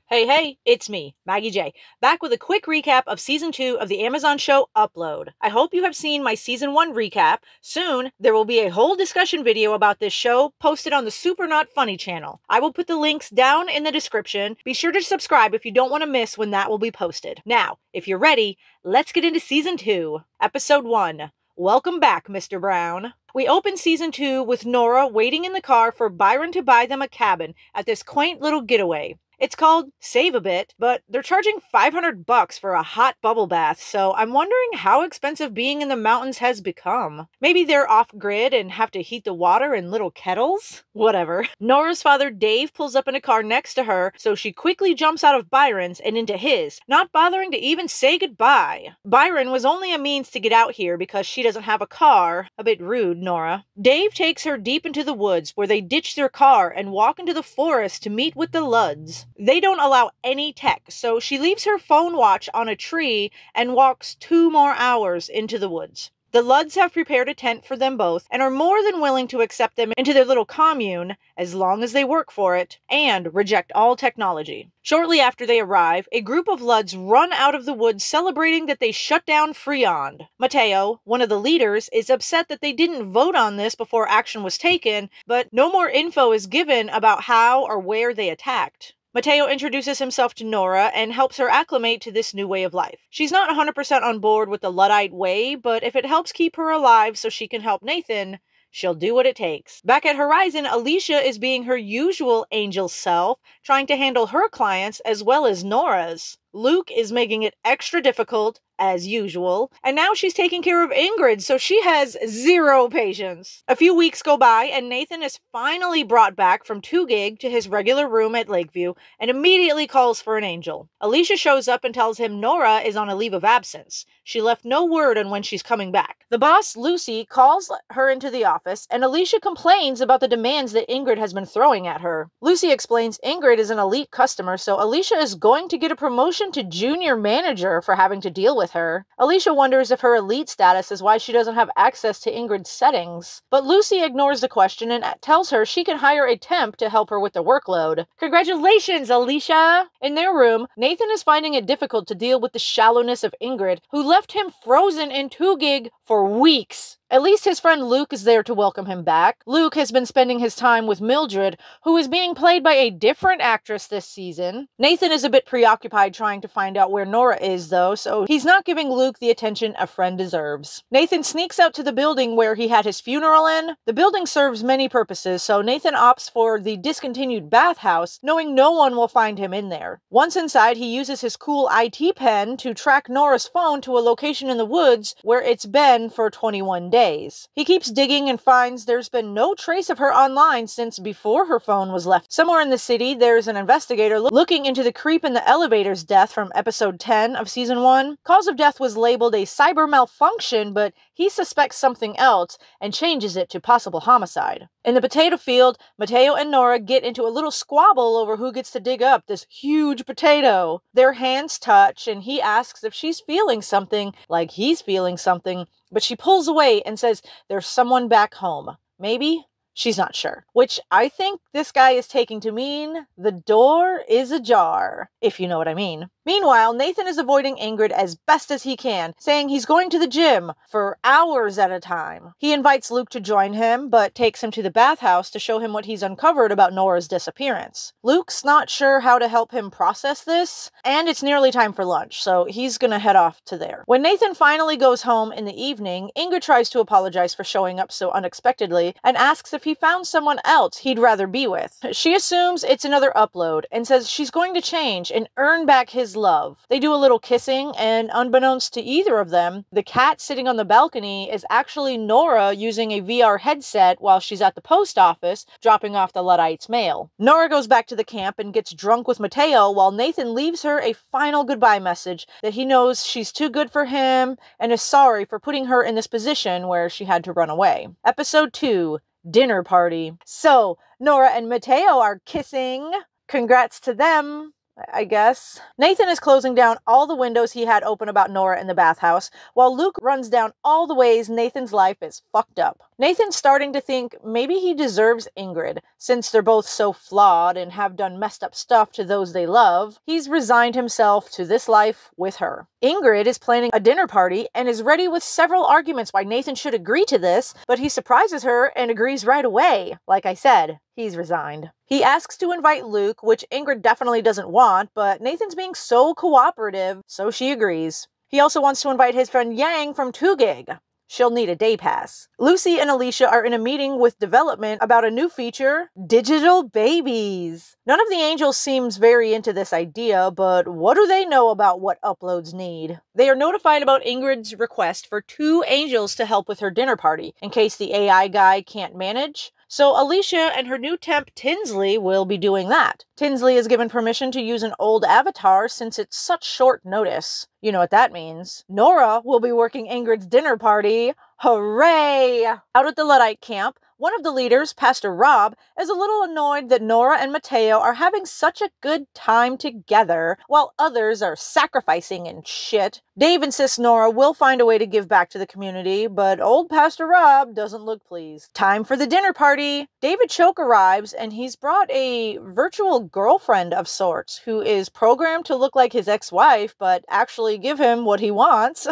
Hey, it's me, Maggie J, back with a quick recap of Season 2 of the Amazon show Upload. I hope you have seen my Season 1 recap. Soon, there will be a whole discussion video about this show posted on the Super Not Funny channel. I will put the links down in the description. Be sure to subscribe if you don't want to miss when that will be posted. Now, if you're ready, let's get into Season 2, Episode 1. Welcome back, Mr. Brown. We open Season 2 with Nora waiting in the car for Byron to buy them a cabin at this quaint little getaway. It's called Save a Bit, but they're charging $500 for a hot bubble bath, so I'm wondering how expensive being in the mountains has become. Maybe they're off-grid and have to heat the water in little kettles? Whatever. Nora's father, Dave, pulls up in a car next to her, so she quickly jumps out of Byron's and into his, not bothering to even say goodbye. Byron was only a means to get out here because she doesn't have a car. A bit rude, Nora. Dave takes her deep into the woods, where they ditch their car and walk into the forest to meet with the Ludds. They don't allow any tech, so she leaves her phone watch on a tree and walks 2 more hours into the woods. The Ludds have prepared a tent for them both and are more than willing to accept them into their little commune as long as they work for it and reject all technology. Shortly after they arrive, a group of Ludds run out of the woods celebrating that they shut down Freon. Matteo, one of the leaders, is upset that they didn't vote on this before action was taken, but no more info is given about how or where they attacked. Matteo introduces himself to Nora and helps her acclimate to this new way of life. She's not 100% on board with the Luddite way, but if it helps keep her alive so she can help Nathan, she'll do what it takes. Back at Horizon, Alicia is being her usual angel self, trying to handle her clients as well as Nora's. Luke is making it extra difficult, as usual, and now she's taking care of Ingrid, so she has 0 patience. A few weeks go by, and Nathan is finally brought back from 2 gig to his regular room at Lakeview and immediately calls for an angel. Alicia shows up and tells him Nora is on a leave of absence. She left no word on when she's coming back. The boss, Lucy, calls her into the office, and Alicia complains about the demands that Ingrid has been throwing at her. Lucy explains Ingrid is an elite customer, so Alicia is going to get a promotion to junior manager for having to deal with her. Alicia wonders if her elite status is why she doesn't have access to Ingrid's settings. But Lucy ignores the question and tells her she can hire a temp to help her with the workload. Congratulations, Alicia! In their room, Nathan is finding it difficult to deal with the shallowness of Ingrid, who left him frozen in 2 gig for weeks. At least his friend Luke is there to welcome him back. Luke has been spending his time with Mildred, who is being played by a different actress this season. Nathan is a bit preoccupied trying to find out where Nora is, though, so he's not giving Luke the attention a friend deserves. Nathan sneaks out to the building where he had his funeral in. The building serves many purposes, so Nathan opts for the discontinued bathhouse, knowing no one will find him in there. Once inside, he uses his cool IT pen to track Nora's phone to a location in the woods where it's been for 21 days. He keeps digging and finds there's been no trace of her online since before her phone was left. Somewhere in the city, there's an investigator looking into the creep in the elevator's death from episode 10 of season 1. Cause of death was labeled a cyber malfunction, but he suspects something else and changes it to possible homicide. In the potato field, Matteo and Nora get into a little squabble over who gets to dig up this huge potato. Their hands touch, and he asks if she's feeling something, like he's feeling something, but she pulls away and says there's someone back home. Maybe? She's not sure. Which I think this guy is taking to mean the door is ajar, if you know what I mean. Meanwhile, Nathan is avoiding Ingrid as best as he can, saying he's going to the gym for hours at a time. He invites Luke to join him, but takes him to the bathhouse to show him what he's uncovered about Nora's disappearance. Luke's not sure how to help him process this, and it's nearly time for lunch, so he's gonna head off to there. When Nathan finally goes home in the evening, Ingrid tries to apologize for showing up so unexpectedly, and asks if he found someone else he'd rather be with. She assumes it's another upload, and says she's going to change and earn back his love. They do a little kissing, and unbeknownst to either of them, the cat sitting on the balcony is actually Nora using a VR headset while she's at the post office, dropping off the Luddites' mail. Nora goes back to the camp and gets drunk with Matteo, while Nathan leaves her a final goodbye message that he knows she's too good for him and is sorry for putting her in this position where she had to run away. Episode 2, Dinner Party. So, Nora and Matteo are kissing. Congrats to them, I guess. Nathan is closing down all the windows he had open about Nora in the bathhouse, while Luke runs down all the ways Nathan's life is fucked up. Nathan's starting to think maybe he deserves Ingrid. Since they're both so flawed and have done messed up stuff to those they love, he's resigned himself to this life with her. Ingrid is planning a dinner party and is ready with several arguments why Nathan should agree to this, but he surprises her and agrees right away. Like I said, he's resigned. He asks to invite Luke, which Ingrid definitely doesn't want, but Nathan's being so cooperative, so she agrees. He also wants to invite his friend Yang from 2GIG. She'll need a day pass. Lucy and Alicia are in a meeting with development about a new feature, digital babies. None of the angels seems very into this idea, but what do they know about what uploads need? They are notified about Ingrid's request for 2 angels to help with her dinner party, in case the AI guy can't manage. So Alicia and her new temp Tinsley will be doing that. Tinsley is given permission to use an old avatar since it's such short notice. You know what that means. Nora will be working Ingrid's dinner party. Hooray! Out at the Luddite camp, one of the leaders, Pastor Rob, is a little annoyed that Nora and Matteo are having such a good time together, while others are sacrificing and shit. Dave insists Nora will find a way to give back to the community, but old Pastor Rob doesn't look pleased. Time for the dinner party. David Choke arrives, and he's brought a virtual girlfriend of sorts, who is programmed to look like his ex-wife, but actually give him what he wants.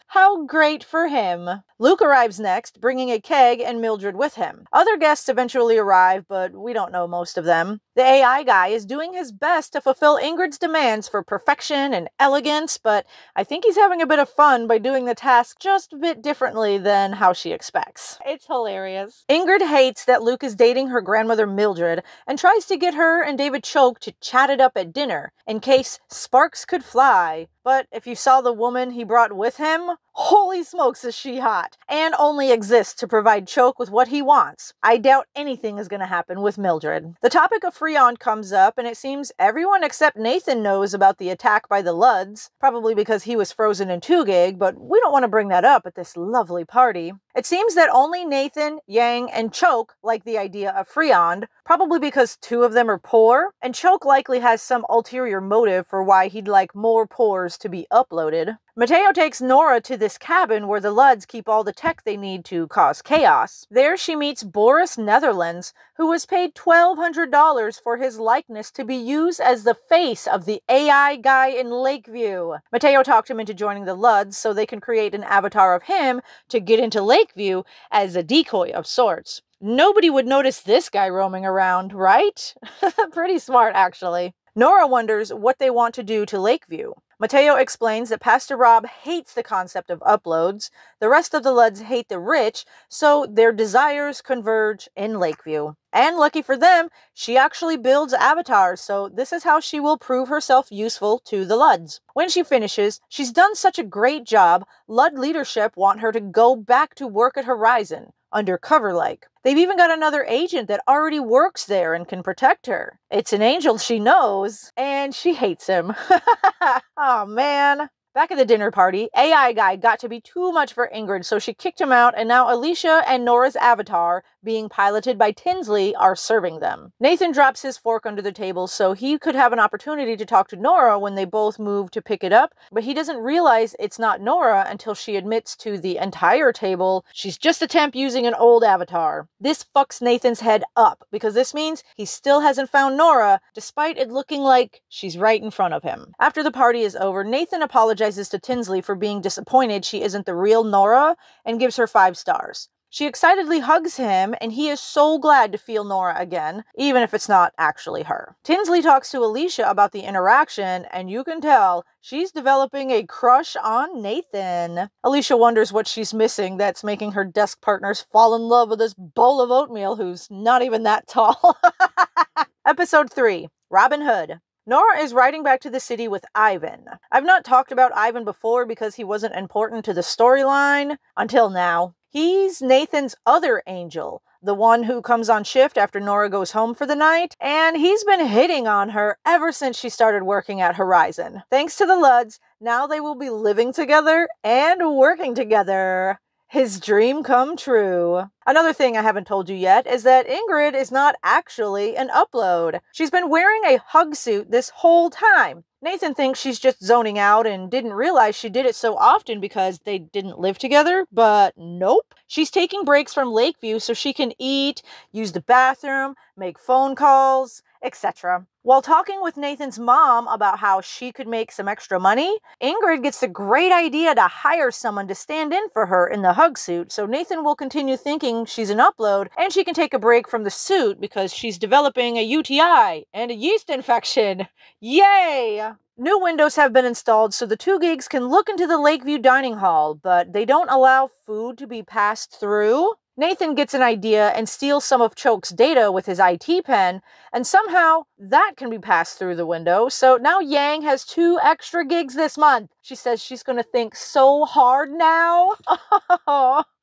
How great for him. Luke arrives next, bringing a keg and Mildred with him. Other guests eventually arrive, but we don't know most of them. The AI guy is doing his best to fulfill Ingrid's demands for perfection and elegance, but I think he's having a bit of fun by doing the task just a bit differently than how she expects. It's hilarious. Ingrid hates that Luke is dating her grandmother Mildred and tries to get her and David Choke to chat it up at dinner, in case sparks could fly. But if you saw the woman he brought with him, holy smokes is she hot, and only exists to provide Choke with what he wants. I doubt anything is going to happen with Mildred. The topic of Freon comes up, and it seems everyone except Nathan knows about the attack by the Ludds, probably because he was frozen in 2GIG, but we don't want to bring that up at this lovely party. It seems that only Nathan, Yang, and Choke like the idea of Freon, probably because 2 of them are poor, and Choke likely has some ulterior motive for why he'd like more pores to be uploaded. Matteo takes Nora to this cabin where the Ludds keep all the tech they need to cause chaos. There she meets Boris Netherlands, who was paid $1,200 for his likeness to be used as the face of the AI guy in Lakeview. Matteo talked him into joining the Ludds so they can create an avatar of him to get into Lakeview as a decoy of sorts. Nobody would notice this guy roaming around, right? Pretty smart, actually. Nora wonders what they want to do to Lakeview. Matteo explains that Pastor Rob hates the concept of uploads, the rest of the Ludds hate the rich, so their desires converge in Lakeview. And lucky for them, she actually builds avatars, so this is how she will prove herself useful to the Ludds. When she finishes, she's done such a great job, Ludd leadership want her to go back to work at Horizon, undercover-like. They've even got another agent that already works there and can protect her. It's an angel she knows, and she hates him. Oh man. Back at the dinner party, AI guy got to be too much for Ingrid, so she kicked him out, and now Alicia and Nora's avatar, being piloted by Tinsley, are serving them. Nathan drops his fork under the table so he could have an opportunity to talk to Nora when they both move to pick it up, but he doesn't realize it's not Nora until she admits to the entire table she's just a temp using an old avatar. This fucks Nathan's head up, because this means he still hasn't found Nora, despite it looking like she's right in front of him. After the party is over, Nathan apologizes to Tinsley for being disappointed she isn't the real Nora and gives her 5 stars. She excitedly hugs him, and he is so glad to feel Nora again, even if it's not actually her. Tinsley talks to Alicia about the interaction, and you can tell she's developing a crush on Nathan. Alicia wonders what she's missing that's making her desk partners fall in love with this bowl of oatmeal who's not even that tall. Episode 3, Robin Hood. Nora is riding back to the city with Ivan. I've not talked about Ivan before because he wasn't important to the storyline until now. He's Nathan's other angel, the one who comes on shift after Nora goes home for the night, and he's been hitting on her ever since she started working at Horizon. Thanks to the Ludds, now they will be living together and working together. His dream come true. Another thing I haven't told you yet is that Ingrid is not actually an upload. She's been wearing a hug suit this whole time. Nathan thinks she's just zoning out and didn't realize she did it so often because they didn't live together, but nope. She's taking breaks from Lakeview so she can eat, use the bathroom, make phone calls, etc. While talking with Nathan's mom about how she could make some extra money, Ingrid gets the great idea to hire someone to stand in for her in the hug suit, so Nathan will continue thinking she's an upload and she can take a break from the suit because she's developing a UTI and a yeast infection. Yay! New windows have been installed so the two gigs can look into the Lakeview dining hall, but they don't allow food to be passed through. Nathan gets an idea and steals some of Choke's data with his IT pen, and somehow that can be passed through the window, so now Yang has 2 extra gigs this month. She says she's gonna think so hard now.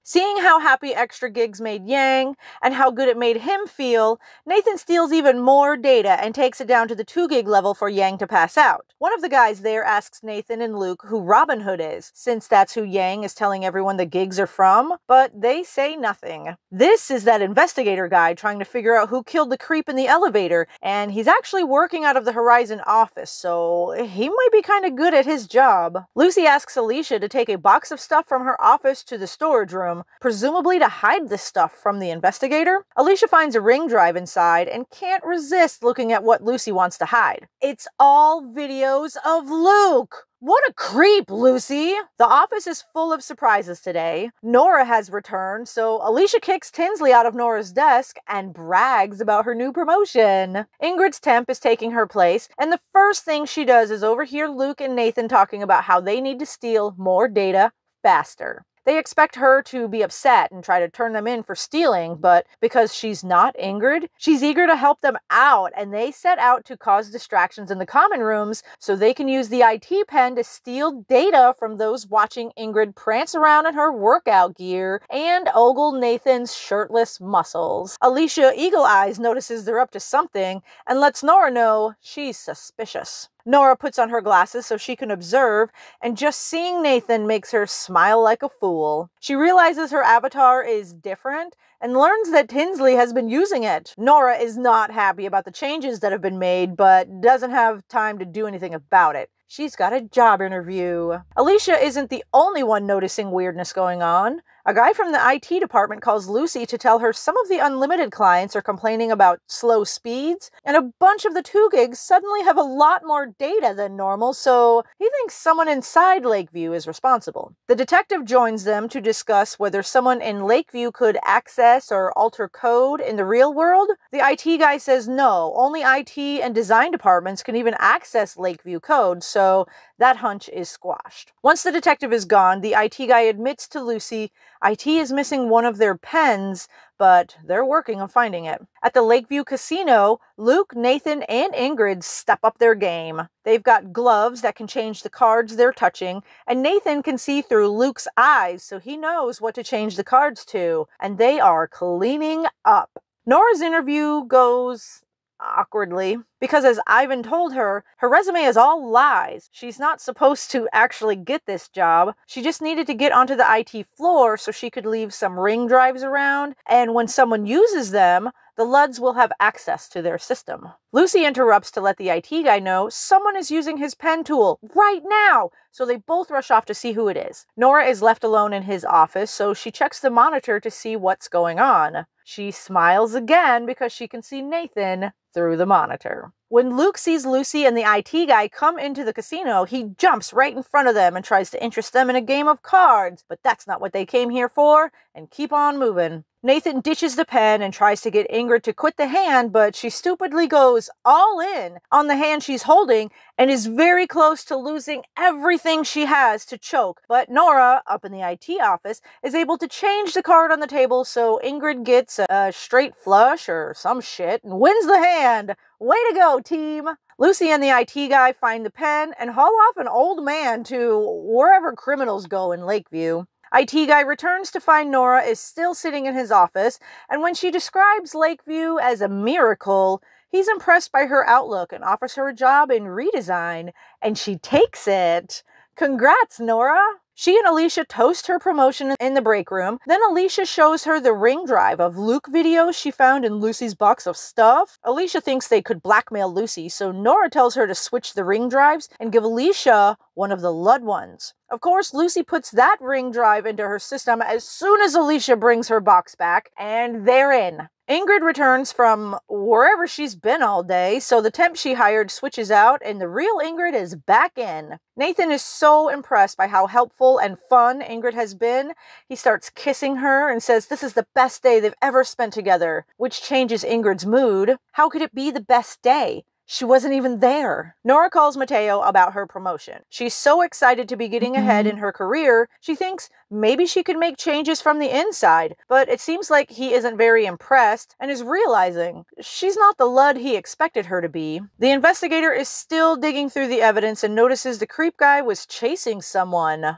Seeing how happy extra gigs made Yang and how good it made him feel, Nathan steals even more data and takes it down to the 2 gig level for Yang to pass out. One of the guys there asks Nathan and Luke who Robin Hood is, since that's who Yang is telling everyone the gigs are from, but they say nothing. This is that investigator guy trying to figure out who killed the creep in the elevator, and he's actually working out of the Horizon office, so he might be kind of good at his job. Lucy asks Alicia to take a box of stuff from her office to the storage room, presumably to hide this stuff from the investigator. Alicia finds a ring drive inside and can't resist looking at what Lucy wants to hide. It's all videos of Luke! What a creep, Lucy! The office is full of surprises today. Nora has returned, so Alicia kicks Tinsley out of Nora's desk and brags about her new promotion. Ingrid's temp is taking her place, and the first thing she does is overhear Luke and Nathan talking about how they need to steal more data faster. They expect her to be upset and try to turn them in for stealing, but because she's not Ingrid, she's eager to help them out, and they set out to cause distractions in the common rooms so they can use the IT pen to steal data from those watching Ingrid prance around in her workout gear and ogle Nathan's shirtless muscles. Alicia Eagle Eyes notices they're up to something and lets Nora know she's suspicious. Nora puts on her glasses so she can observe, and just seeing Nathan makes her smile like a fool. She realizes her avatar is different and learns that Tinsley has been using it. Nora is not happy about the changes that have been made, but doesn't have time to do anything about it. She's got a job interview. Alicia isn't the only one noticing weirdness going on. A guy from the IT department calls Lucy to tell her some of the unlimited clients are complaining about slow speeds, and a bunch of the 2 gigs suddenly have a lot more data than normal, so he thinks someone inside Lakeview is responsible. The detective joins them to discuss whether someone in Lakeview could access or alter code in the real world. The IT guy says no, only IT and design departments can even access Lakeview code, so that hunch is squashed. Once the detective is gone, the IT guy admits to Lucy IT is missing one of their pens, but they're working on finding it. At the Lakeview Casino, Luke, Nathan, and Ingrid step up their game. They've got gloves that can change the cards they're touching, and Nathan can see through Luke's eyes, so he knows what to change the cards to, and they are cleaning up. Nora's interview goes awkwardly, because as Ivan told her, her resume is all lies. She's not supposed to actually get this job. She just needed to get onto the IT floor so she could leave some ring drives around, and when someone uses them, the Ludds will have access to their system. Lucy interrupts to let the IT guy know someone is using his pen tool right now, so they both rush off to see who it is. Nora is left alone in his office, so she checks the monitor to see what's going on. She smiles again because she can see Nathan through the monitor. When Luke sees Lucy and the IT guy come into the casino, he jumps right in front of them and tries to interest them in a game of cards, but that's not what they came here for, and keep on moving. Nathan ditches the pen and tries to get Ingrid to quit the hand, but she stupidly goes all in on the hand she's holding and is very close to losing everything she has to Choke. But Nora, up in the IT office, is able to change the card on the table so Ingrid gets a straight flush or some shit and wins the hand. Way to go, team! Lucy and the IT guy find the pen and haul off an old man to wherever criminals go in Lakeview. IT guy returns to find Nora is still sitting in his office, and when she describes Lakeview as a miracle, he's impressed by her outlook and offers her a job in redesign, and she takes it. Congrats, Nora! She and Alicia toast her promotion in the break room. Then Alicia shows her the ring drive of Luke videos she found in Lucy's box of stuff. Alicia thinks they could blackmail Lucy, so Nora tells her to switch the ring drives and give Alicia one of the Lud ones. Of course, Lucy puts that ring drive into her system as soon as Alicia brings her box back, and they're in. Ingrid returns from wherever she's been all day, so the temp she hired switches out and the real Ingrid is back in. Nathan is so impressed by how helpful and fun Ingrid has been. He starts kissing her and says this is the best day they've ever spent together, which changes Ingrid's mood. How could it be the best day? She wasn't even there. Nora calls Matteo about her promotion. She's so excited to be getting ahead in her career, she thinks maybe she could make changes from the inside, but it seems like he isn't very impressed and is realizing she's not the Lud he expected her to be. The investigator is still digging through the evidence and notices the creep guy was chasing someone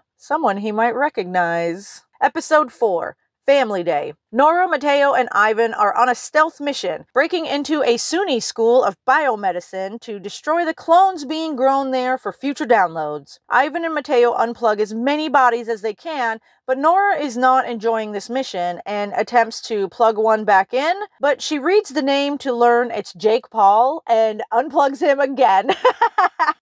he might recognize. Episode 4. Family Day. Nora, Matteo, and Ivan are on a stealth mission, breaking into a SUNY school of biomedicine to destroy the clones being grown there for future downloads. Ivan and Matteo unplug as many bodies as they can, but Nora is not enjoying this mission and attempts to plug one back in, but she reads the name to learn it's Jake Paul and unplugs him again.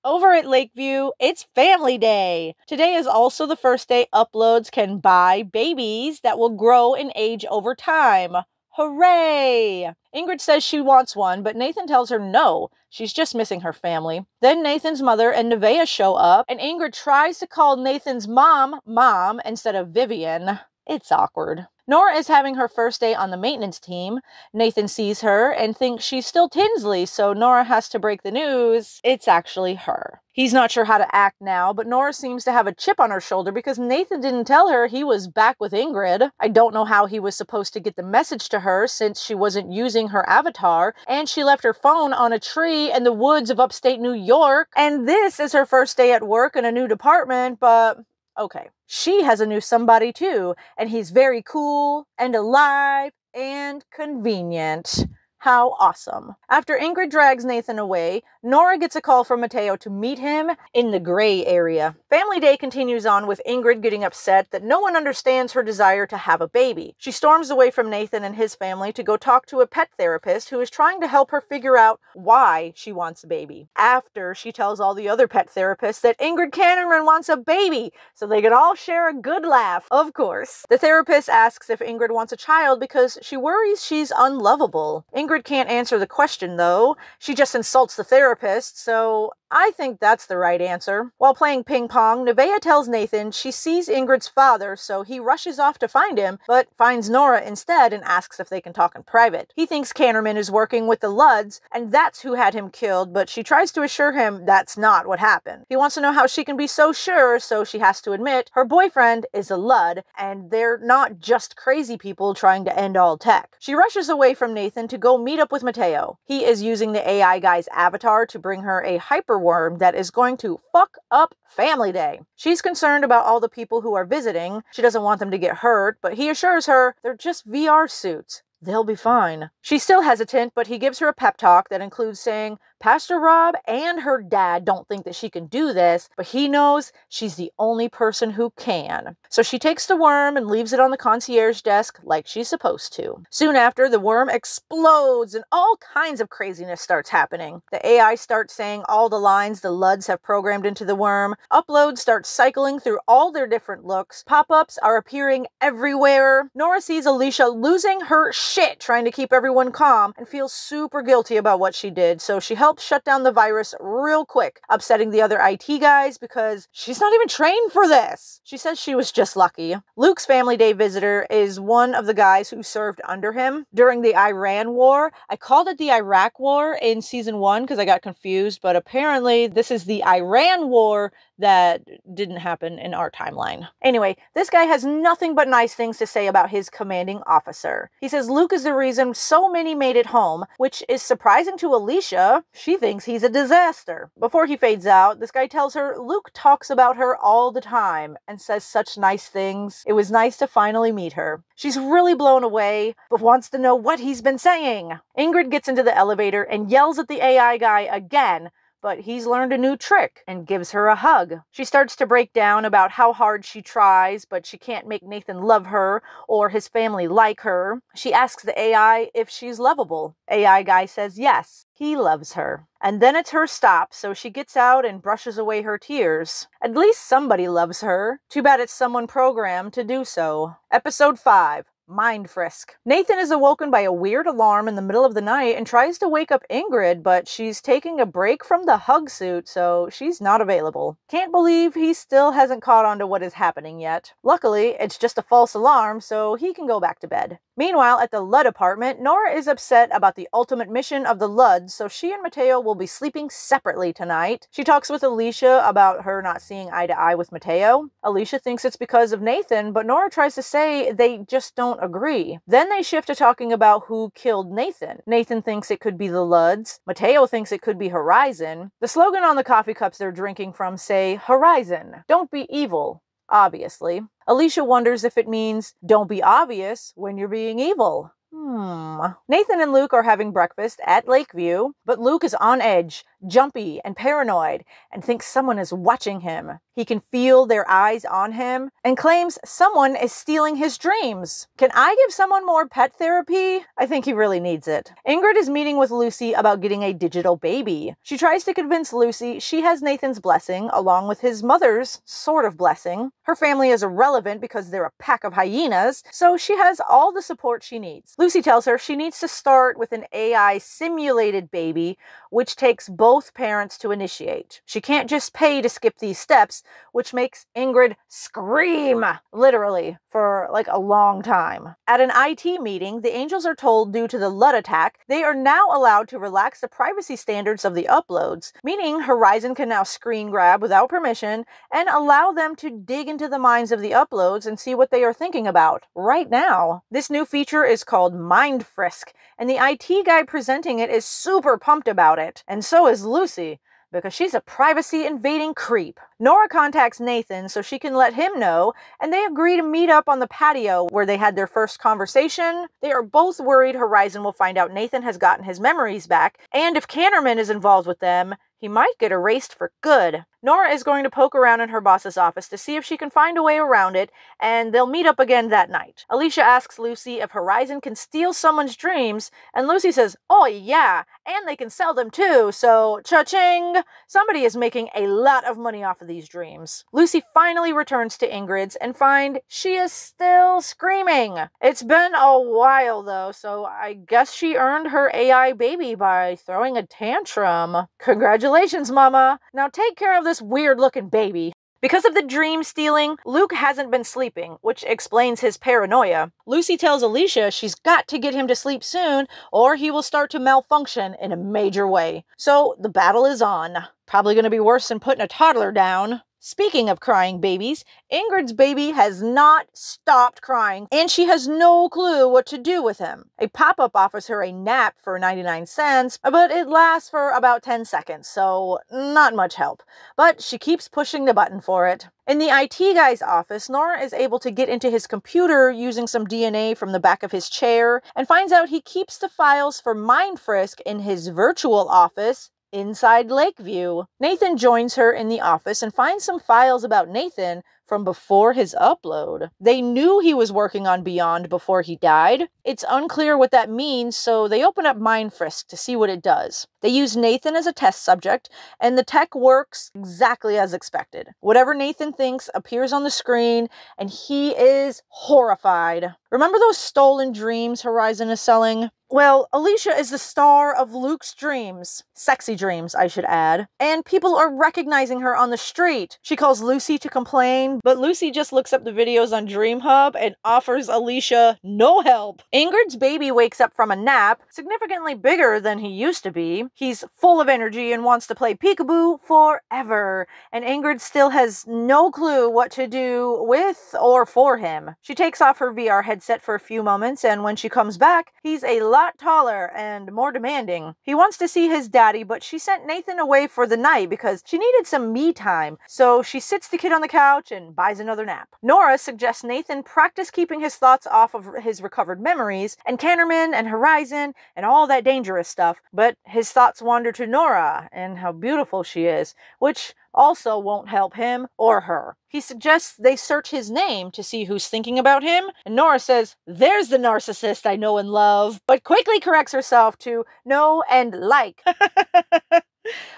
Over at Lakeview, it's Family Day. Today is also the first day Uploads can buy babies that will grow in age over time. Hooray! Ingrid says she wants one, but Nathan tells her no. She's just missing her family. Then Nathan's mother and Nevaeh show up, and Ingrid tries to call Nathan's mom instead of Vivian. It's awkward. Nora is having her first day on the maintenance team. Nathan sees her and thinks she's still Tinsley, so Nora has to break the news. It's actually her. He's not sure how to act now, but Nora seems to have a chip on her shoulder because Nathan didn't tell her he was back with Ingrid. I don't know how he was supposed to get the message to her since she wasn't using her avatar, and she left her phone on a tree in the woods of upstate New York. And this is her first day at work in a new department, but okay. She has a new somebody too, and he's very cool and alive and convenient. How awesome. After Ingrid drags Nathan away, Nora gets a call from Matteo to meet him in the gray area. Family Day continues on with Ingrid getting upset that no one understands her desire to have a baby. She storms away from Nathan and his family to go talk to a pet therapist who is trying to help her figure out why she wants a baby. After she tells all the other pet therapists that Ingrid Cameron wants a baby so they can all share a good laugh. Of course. The therapist asks if Ingrid wants a child because she worries she's unlovable. Ingrid can't answer the question, though. She just insults the therapist, so I think that's the right answer. While playing ping pong, Nevaeh tells Nathan she sees Ingrid's father, so he rushes off to find him, but finds Nora instead and asks if they can talk in private. He thinks Cannerman is working with the Luds, and that's who had him killed, but she tries to assure him that's not what happened. He wants to know how she can be so sure, so she has to admit her boyfriend is a Lud, and they're not just crazy people trying to end all tech. She rushes away from Nathan to go meet up with Matteo. He is using the AI guy's avatar to bring her a hyperworm that is going to fuck up Family Day. She's concerned about all the people who are visiting. She doesn't want them to get hurt, but he assures her they're just VR suits. They'll be fine. She's still hesitant, but he gives her a pep talk that includes saying Pastor Rob and her dad don't think that she can do this, but he knows she's the only person who can. So she takes the worm and leaves it on the concierge desk like she's supposed to. Soon after, the worm explodes and all kinds of craziness starts happening. The AI starts saying all the lines the Luds have programmed into the worm. Uploads start cycling through all their different looks. Pop-ups are appearing everywhere. Nora sees Alicia losing her shit trying to keep everyone calm and feels super guilty about what she did, so she helps shut down the virus real quick, upsetting the other IT guys because she's not even trained for this. She says she was just lucky. Luke's Family Day visitor is one of the guys who served under him during the Iran War. I called it the Iraq War in season 1 because I got confused, but apparently this is the Iran War that didn't happen in our timeline. Anyway, this guy has nothing but nice things to say about his commanding officer. He says Luke is the reason so many made it home, which is surprising to Alicia. She thinks he's a disaster. Before he fades out, this guy tells her Luke talks about her all the time and says such nice things. It was nice to finally meet her. She's really blown away, but wants to know what he's been saying. Ingrid gets into the elevator and yells at the AI guy again, but he's learned a new trick and gives her a hug. She starts to break down about how hard she tries, but she can't make Nathan love her or his family like her. She asks the AI if she's lovable. AI guy says yes, he loves her. And then it's her stop, so she gets out and brushes away her tears. At least somebody loves her. Too bad it's someone programmed to do so. Episode 5. Mind frisk. Nathan is awoken by a weird alarm in the middle of the night and tries to wake up Ingrid, but she's taking a break from the hug suit, so she's not available. Can't believe he still hasn't caught on to what is happening yet. Luckily, it's just a false alarm, so he can go back to bed. Meanwhile, at the Lud apartment, Nora is upset about the ultimate mission of the Luds, so she and Matteo will be sleeping separately tonight. She talks with Alicia about her not seeing eye to eye with Matteo. Alicia thinks it's because of Nathan, but Nora tries to say they just don't agree. Then they shift to talking about who killed Nathan. Nathan thinks it could be the Luds. Matteo thinks it could be Horizon. The slogan on the coffee cups they're drinking from say, Horizon, don't be evil. Obviously. Alicia wonders if it means don't be obvious when you're being evil. Nathan and Luke are having breakfast at Lakeview, but Luke is on edge, jumpy and paranoid, and thinks someone is watching him. He can feel their eyes on him and claims someone is stealing his dreams. Can I give someone more pet therapy? I think he really needs it. Ingrid is meeting with Lucy about getting a digital baby. She tries to convince Lucy she has Nathan's blessing along with his mother's sort of blessing. Her family is irrelevant because they're a pack of hyenas, so she has all the support she needs. Lucy tells her she needs to start with an AI simulated baby, which takes both parents to initiate. She can't just pay to skip these steps, which makes Ingrid scream, literally, for like a long time. At an IT meeting, the Angels are told due to the Lud attack, they are now allowed to relax the privacy standards of the uploads, meaning Horizon can now screen grab without permission and allow them to dig into the minds of the uploads and see what they are thinking about right now. This new feature is called Mind Frisk, and the IT guy presenting it is super pumped about it, and so is Lucy, because she's a privacy-invading creep. Nora contacts Nathan so she can let him know, and they agree to meet up on the patio where they had their first conversation. They are both worried Horizon will find out Nathan has gotten his memories back, and if Cannerman is involved with them, he might get erased for good. Nora is going to poke around in her boss's office to see if she can find a way around it, and they'll meet up again that night. Alicia asks Lucy if Horizon can steal someone's dreams, and Lucy says, oh yeah, and they can sell them too, so cha-ching! Somebody is making a lot of money off of these dreams. Lucy finally returns to Ingrid's and finds she is still screaming. It's been a while though, so I guess she earned her AI baby by throwing a tantrum. Congratulations, Mama! Now take care of this weird-looking baby. Because of the dream stealing, Luke hasn't been sleeping, which explains his paranoia. Lucy tells Alicia she's got to get him to sleep soon, or he will start to malfunction in a major way. So the battle is on. Probably going to be worse than putting a toddler down. Speaking of crying babies, Ingrid's baby has not stopped crying, and she has no clue what to do with him. A pop-up offers her a nap for 99 cents, but it lasts for about 10 seconds, so not much help. But she keeps pushing the button for it. In the IT guy's office, Nora is able to get into his computer using some DNA from the back of his chair, and finds out he keeps the files for Mind Frisk in his virtual office inside Lakeview. Nathan joins her in the office and finds some files about Nathan from before his upload. They knew he was working on Beyond before he died. It's unclear what that means, so they open up Mind Frisk to see what it does. They use Nathan as a test subject, and the tech works exactly as expected. Whatever Nathan thinks appears on the screen, and he is horrified. Remember those stolen dreams Horizon is selling? Well, Alicia is the star of Luke's dreams. Sexy dreams, I should add. And people are recognizing her on the street. She calls Lucy to complain, but Lucy just looks up the videos on Dream Hub and offers Alicia no help. Ingrid's baby wakes up from a nap, significantly bigger than he used to be. He's full of energy and wants to play peekaboo forever. And Ingrid still has no clue what to do with or for him. She takes off her VR headset for a few moments, and when she comes back, he's a lot taller and more demanding. He wants to see his daddy, but she sent Nathan away for the night because she needed some me time. So she sits the kid on the couch and and buys another nap. Nora suggests Nathan practice keeping his thoughts off of his recovered memories and Canterman and Horizon and all that dangerous stuff, but his thoughts wander to Nora and how beautiful she is, which also won't help him or her. He suggests they search his name to see who's thinking about him, and Nora says, "There's the narcissist I know and love," but quickly corrects herself to know and like.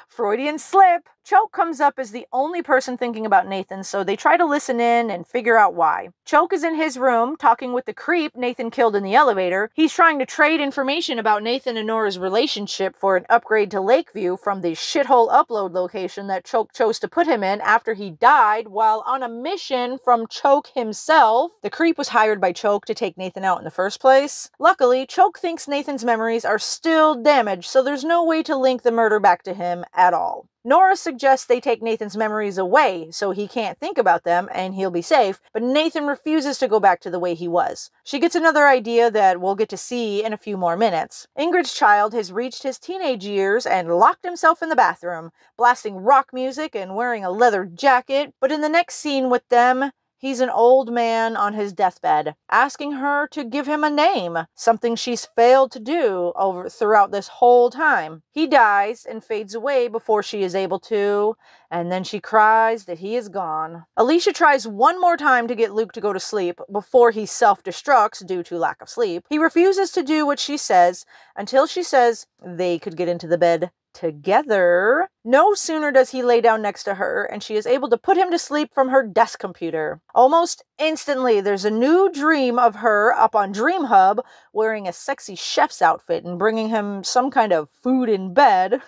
Freudian slip. Choke comes up as the only person thinking about Nathan, so they try to listen in and figure out why. Choke is in his room, talking with the creep Nathan killed in the elevator. He's trying to trade information about Nathan and Nora's relationship for an upgrade to Lakeview from the shithole upload location that Choke chose to put him in after he died while on a mission from Choke himself. The creep was hired by Choke to take Nathan out in the first place. Luckily, Choke thinks Nathan's memories are still damaged, so there's no way to link the murder back to him at all. Nora suggests they take Nathan's memories away so he can't think about them and he'll be safe, but Nathan refuses to go back to the way he was. She gets another idea that we'll get to see in a few more minutes. Ingrid's child has reached his teenage years and locked himself in the bathroom, blasting rock music and wearing a leather jacket, but in the next scene with them, he's an old man on his deathbed, asking her to give him a name, something she's failed to do throughout this whole time. He dies and fades away before she is able to, and then she cries that he is gone. Alicia tries one more time to get Luke to go to sleep before he self-destructs due to lack of sleep. He refuses to do what she says until she says they could get into the bed together. No sooner does he lay down next to her, and she is able to put him to sleep from her desk computer. Almost instantly, there's a new dream of her up on Dream Hub, wearing a sexy chef's outfit and bringing him some kind of food in bed.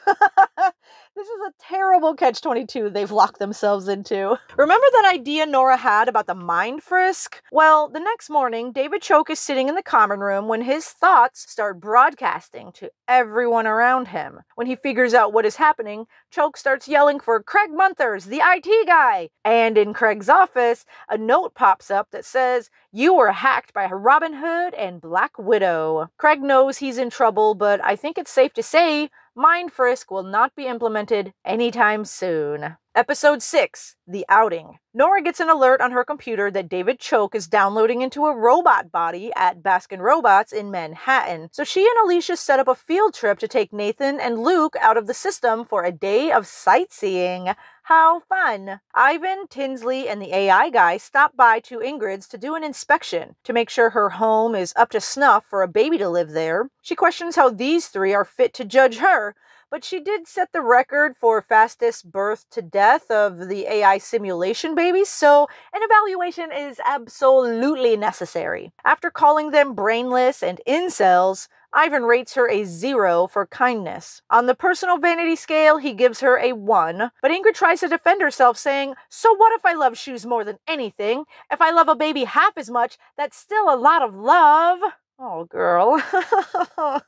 This is a terrible catch-22 they've locked themselves into. Remember that idea Nora had about the mind frisk? Well, the next morning, David Choke is sitting in the common room when his thoughts start broadcasting to everyone around him. When he figures out what is happening, Choke starts yelling for Craig Munthers, the IT guy. And in Craig's office, a note pops up that says, "You were hacked by Robin Hood and Black Widow." Craig knows he's in trouble, but I think it's safe to say Mind Frisk will not be implemented anytime soon. Episode 6, The Outing. Nora gets an alert on her computer that David Choke is downloading into a robot body at Baskin Robots in Manhattan. So she and Alicia set up a field trip to take Nathan and Luke out of the system for a day of sightseeing. How fun! Ivan, Tinsley, and the AI guy stop by to Ingrid's to do an inspection to make sure her home is up to snuff for a baby to live there. She questions how these three are fit to judge her, but she did set the record for fastest birth to death of the AI simulation babies, so an evaluation is absolutely necessary. After calling them brainless and incels, Ivan rates her a 0 for kindness. On the personal vanity scale, he gives her a 1, but Ingrid tries to defend herself, saying, "So what if I love shoes more than anything? If I love a baby half as much, that's still a lot of love." Oh, girl.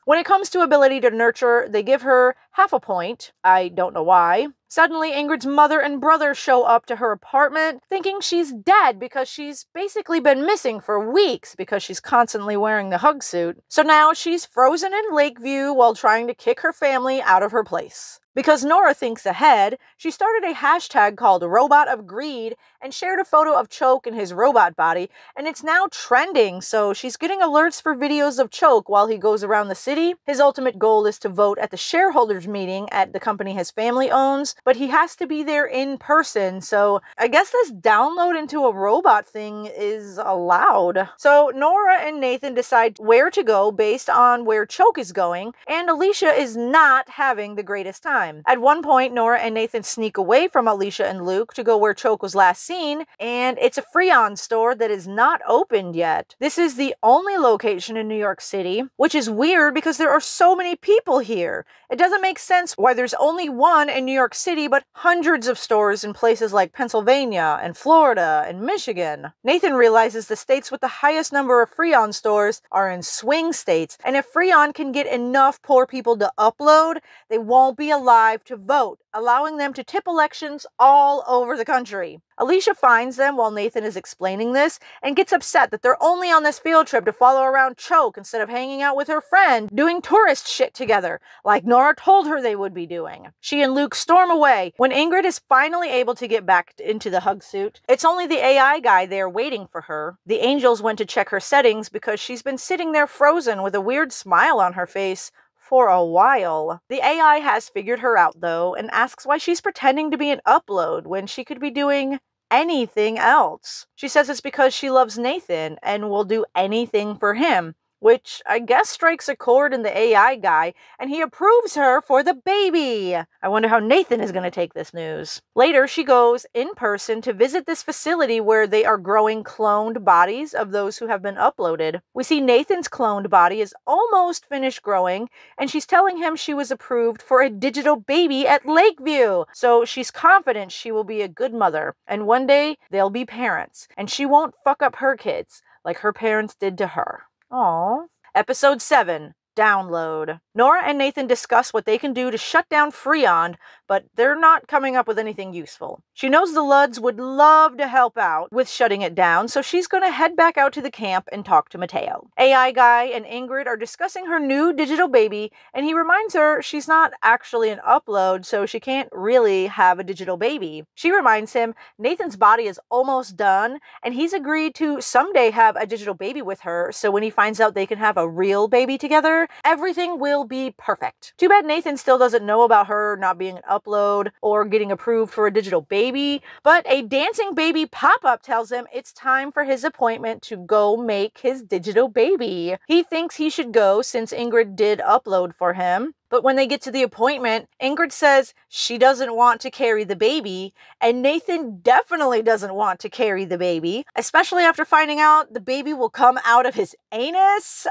When it comes to ability to nurture, they give her half a point. I don't know why. Suddenly, Ingrid's mother and brother show up to her apartment, thinking she's dead because she's basically been missing for weeks because she's constantly wearing the hug suit. So now she's frozen in Lakeview while trying to kick her family out of her place. Because Nora thinks ahead, she started a hashtag called Robot of Greed and shared a photo of Choke in his robot body, and it's now trending, so she's getting alerts for videos of Choke while he goes around the city. His ultimate goal is to vote at the shareholders meeting at the company his family owns, but he has to be there in person, so I guess this download into a robot thing is allowed. So Nora and Nathan decide where to go based on where Choke is going, and Alicia is not having the greatest time. At one point, Nora and Nathan sneak away from Alicia and Luke to go where Choke was last seen, and it's a Freon store that is not opened yet. This is the only location in New York City, which is weird because there are so many people here. It doesn't make sense why there's only one in New York City, but hundreds of stores in places like Pennsylvania and Florida and Michigan. Nathan realizes the states with the highest number of Freon stores are in swing states, and if Freon can get enough poor people to upload, they won't be allowed alive to vote, allowing them to tip elections all over the country. Alicia finds them while Nathan is explaining this and gets upset that they're only on this field trip to follow around Choke instead of hanging out with her friend doing tourist shit together, like Nora told her they would be doing. She and Luke storm away. When Ingrid is finally able to get back into the hug suit, it's only the AI guy there waiting for her. The angels went to check her settings because she's been sitting there frozen with a weird smile on her face for a while. The AI has figured her out though and asks why she's pretending to be an upload when she could be doing anything else. She says it's because she loves Nathan and will do anything for him, which I guess strikes a chord in the AI guy, and he approves her for the baby. I wonder how Nathan is going to take this news. Later, she goes in person to visit this facility where they are growing cloned bodies of those who have been uploaded. We see Nathan's cloned body is almost finished growing, and she's telling him she was approved for a digital baby at Lakeview. So she's confident she will be a good mother, and one day they'll be parents, and she won't fuck up her kids like her parents did to her. Aww. Episode 7, Download. Nora and Nathan discuss what they can do to shut down Freon, but they're not coming up with anything useful. She knows the Ludds would love to help out with shutting it down, so she's going to head back out to the camp and talk to Matteo. AI Guy and Ingrid are discussing her new digital baby, and he reminds her she's not actually an upload, so she can't really have a digital baby. She reminds him Nathan's body is almost done, and he's agreed to someday have a digital baby with her, so when he finds out they can have a real baby together, everything will be perfect. Too bad Nathan still doesn't know about her not being an upload or getting approved for a digital baby, but a dancing baby pop-up tells him it's time for his appointment to go make his digital baby. He thinks he should go since Ingrid did upload for him. But when they get to the appointment, Ingrid says she doesn't want to carry the baby, and Nathan definitely doesn't want to carry the baby, especially after finding out the baby will come out of his anus.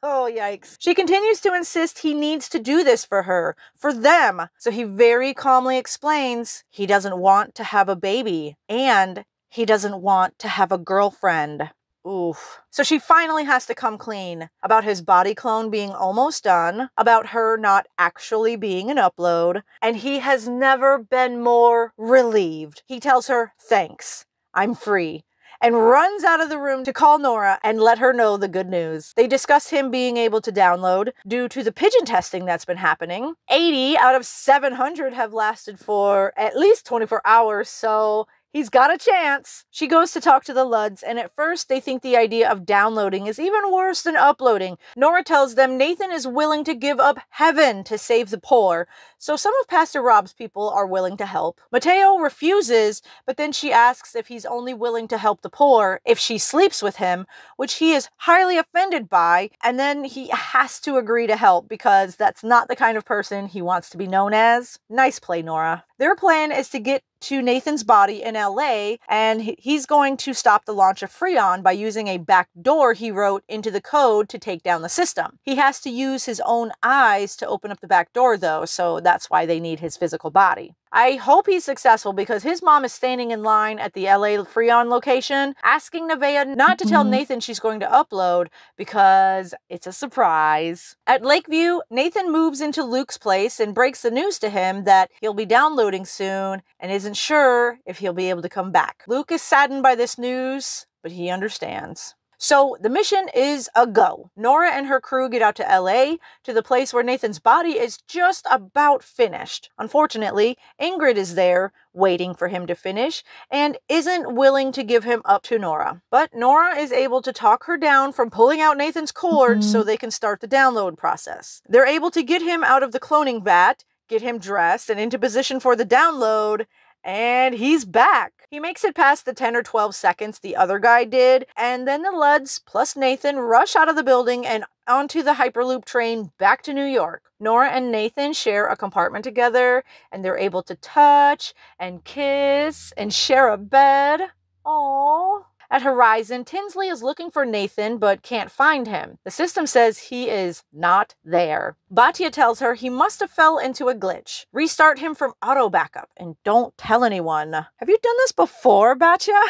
Oh, yikes. She continues to insist he needs to do this for her, for them. So he very calmly explains he doesn't want to have a baby, and he doesn't want to have a girlfriend. Oof. So she finally has to come clean about his body clone being almost done, about her not actually being an upload, and he has never been more relieved. He tells her, "Thanks, I'm free," and runs out of the room to call Nora and let her know the good news. They discuss him being able to download due to the pigeon testing that's been happening. 80 out of 700 have lasted for at least 24 hours, so he's got a chance. She goes to talk to the Ludds, and at first they think the idea of downloading is even worse than uploading. Nora tells them Nathan is willing to give up heaven to save the poor, so some of Pastor Rob's people are willing to help. Matteo refuses, but then she asks if he's only willing to help the poor if she sleeps with him, which he is highly offended by, and then he has to agree to help because that's not the kind of person he wants to be known as. Nice play, Nora. Their plan is to get to Nathan's body in LA, and he's going to stop the launch of Freon by using a back door he wrote into the code to take down the system. He has to use his own eyes to open up the back door though, so that's why they need his physical body. I hope he's successful because his mom is standing in line at the LA Freon location asking Nevaeh not to tell Nathan she's going to upload because it's a surprise. At Lakeview, Nathan moves into Luke's place and breaks the news to him that he'll be downloading soon and isn't sure if he'll be able to come back. Luke is saddened by this news, but he understands. So the mission is a go. Nora and her crew get out to LA, to the place where Nathan's body is just about finished. Unfortunately, Ingrid is there, waiting for him to finish, and isn't willing to give him up to Nora. But Nora is able to talk her down from pulling out Nathan's cord so they can start the download process. They're able to get him out of the cloning vat, get him dressed and into position for the download, and he's back. He makes it past the 10 or 12 seconds the other guy did, and then the Ludds plus Nathan rush out of the building and onto the Hyperloop train back to New York. Nora and Nathan share a compartment together, and they're able to touch and kiss and share a bed. Aww. At Horizon, Tinsley is looking for Nathan but can't find him. The system says he is not there. Batya tells her he must have fell into a glitch. Restart him from auto backup and don't tell anyone. Have you done this before, Batya?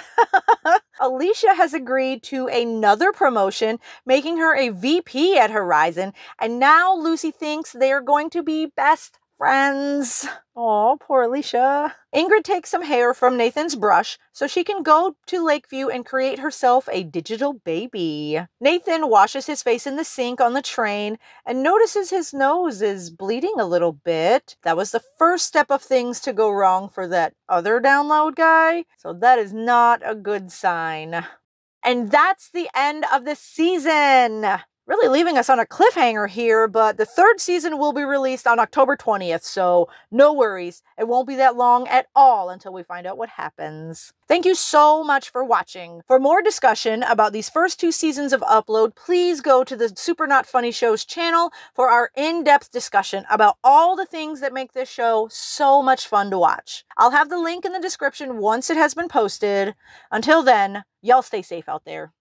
Alicia has agreed to another promotion, making her a VP at Horizon, and now Lucy thinks they are going to be best friends. Oh, poor Alicia. Ingrid takes some hair from Nathan's brush so she can go to Lakeview and create herself a digital baby. Nathan washes his face in the sink on the train and notices his nose is bleeding a little bit. That was the first step of things to go wrong for that other download guy, so that is not a good sign. And that's the end of the season. Really leaving us on a cliffhanger here, but the third season will be released on October 20th, so no worries. It won't be that long at all until we find out what happens. Thank you so much for watching. For more discussion about these first 2 seasons of Upload, please go to the Super Not Funny Shows channel for our in-depth discussion about all the things that make this show so much fun to watch. I'll have the link in the description once it has been posted. Until then, y'all stay safe out there.